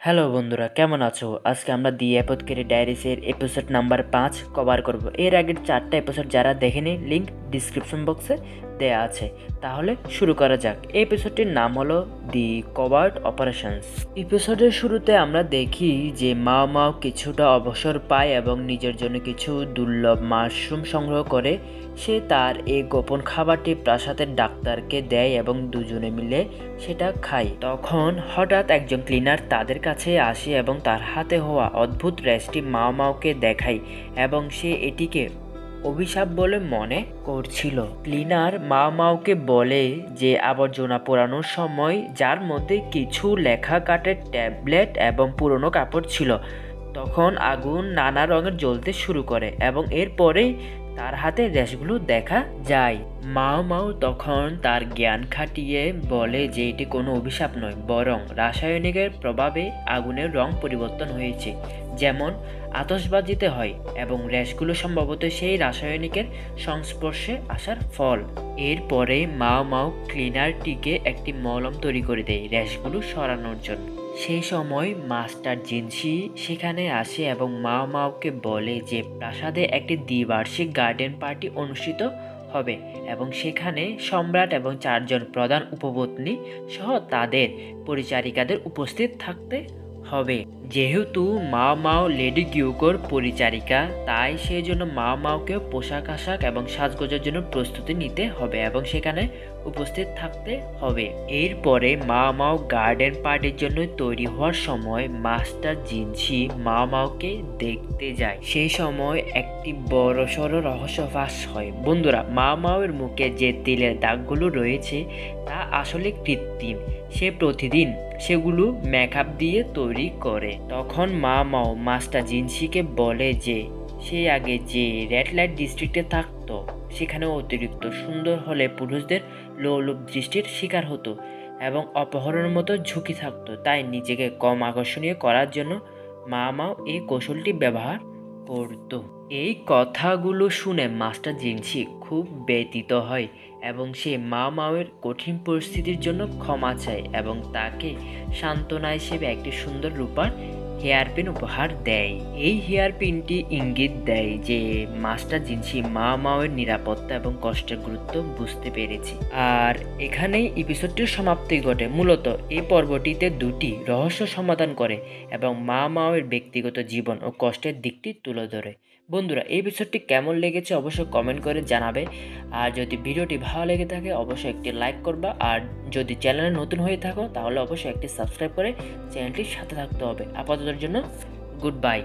Hello বন্ধুরা, কেমন আছো? আজকে আমরা দি অ্যাপোথেকেরি ডায়েরিজের এপিসোড নাম্বার 5 কভার করব। এর আগের 4টা এপিসোড যারা দেখেনি, লিংক ডিসক্রিপশন বক্সে দেয়া আছে। তাহলে শুরু করা যাক। এই এপিসোডটির নাম হলো দি কভার্ট অপারেশনস। এপিসোডের শুরুতে আমরা দেখি যে মাও মাও কিছুটা অবসর পায় এবং নিজের জন্য কিছু দুর্লভ মাশরুম সংগ্রহ করে সে তার এই গোপন খাবারটি প্রাসাদের ডাক্তারকে দেয় এবং দুজনে মিলে সেটা খায়। তখন হঠাৎ একজন ক্লিনার তাদের কাছে আসে এবং তার হাতে হওয়া অদ্ভুত রেসটি মাও মাওকে দেখায় এবং সে এটিকে অভিশাপ বলে মনে করছিল। ক্লিনার মাও মাওকে বলে যে আবর্জনা পোড়ানোর সময় যার মধ্যে কিছু লেখা কাঠের ট্যাবলেট এবং পুরনো কাপড় ছিল, তখন আগুন নানা রঙের জ্বলতে শুরু করে এবং এরপরেই তার হাতে রেশগুলো দেখা যায়। মাও মাও তখন তার জ্ঞান খাটিয়ে বলে যে এটি কোনো অভিশাপ নয়, বরং রাসায়নিকের প্রভাবে আগুনের রং পরিবর্তন হয়েছে, যেমন আতশবাজিতে হয়, এবং রেশগুলো সম্ভবত সেই রাসায়নিকের সংস্পর্শে আসার ফল। এরপরে মাও মাও ক্লিনারটিকে একটি মলম তৈরি করে দেয় রেশগুলো সরানোর জন্য। সেই সময় মাস্টার জিনসি সেখানে আসে এবং মাও মাওকে বলে যে প্রাসাদে একটি দ্বিবার্ষিক গার্ডেন পার্টি অনুষ্ঠিত হবে এবং সেখানে সম্রাট এবং 4 জন প্রধান উপপত্নী সহ তাদের পরিচারিকাদের উপস্থিত থাকতে হবে। যেহেতু মাও মাও লেডি গিউকোর পরিচারিকা, তাই সেই জন্য মাও মাওকেও পোশাক আশাক এবং সাজগোজের জন্য প্রস্তুতি নিতে হবে এবং সেখানে উপস্থিত থাকতে হবে। এরপরে মাও মাও গার্ডেন পার্টির জন্য তৈরি হওয়ার সময় মাস্টার জিনসি মাও মাওকে দেখতে যায়। সেই সময় একটি বড়সড় রহস্য ফাঁস হয়। বন্ধুরা, মাও মাওয়ের মুখে যে তিলের দাগগুলো রয়েছে তা আসলে কৃত্রিম। সে প্রতিদিন সেগুলো মেকআপ দিয়ে তৈরি করে। তখন মাও মাও মাস্টার জিনসিকে বলে যে সে আগে যে রেড লাইট ডিস্ট্রিক্টে থাকতো সেখানে অতিরিক্ত সুন্দর হলে পুরুষদের লোলুপ দৃষ্টির শিকার হতো এবং অপহরণের মতো ঝুঁকি থাকতো, তাই নিজেকে কম আকর্ষণীয় করার জন্য মাও মাও এই কৌশলটি ব্যবহার করত। এই কথাগুলো শুনে মাস্টার জিনসি খুব ব্যথিত হয় এবং সে মাও মাওয়ের কঠিন পরিস্থিতির জন্য ক্ষমা চায় এবং তাকে সান্ত্বনা হিসেবে একটি সুন্দর রূপার হেয়ারপিন উপহার দেয়। এই হেয়ারপিনটি ইঙ্গিত দেয় যে মাস্টার জিনসি মাও মাওয়ের নিরাপত্তা এবং কষ্টের গুরুত্ব বুঝতে পেরেছে। আর এখানেই এপিসোডটির সমাপ্তি ঘটে। মূলত এই পর্বটিতে দুটি রহস্য সমাধান করে এবং মাও মাওয়ের ব্যক্তিগত জীবন ও কষ্টের দিকটি তুলে ধরে। বন্ধুরা, এই এপিসোডটি কেমন লেগেছে অবশ্যই কমেন্ট করে জানাবে। আর যদি ভিডিওটি ভালো লেগে থাকে অবশ্যই একটি লাইক করবা, আর যদি চ্যানেলে নতুন হয়ে থাকো তাহলে অবশ্যই একটি সাবস্ক্রাইব করে চ্যানেলটির সাথে থাকতে হবে। আপাততের জন্য গুড বাই।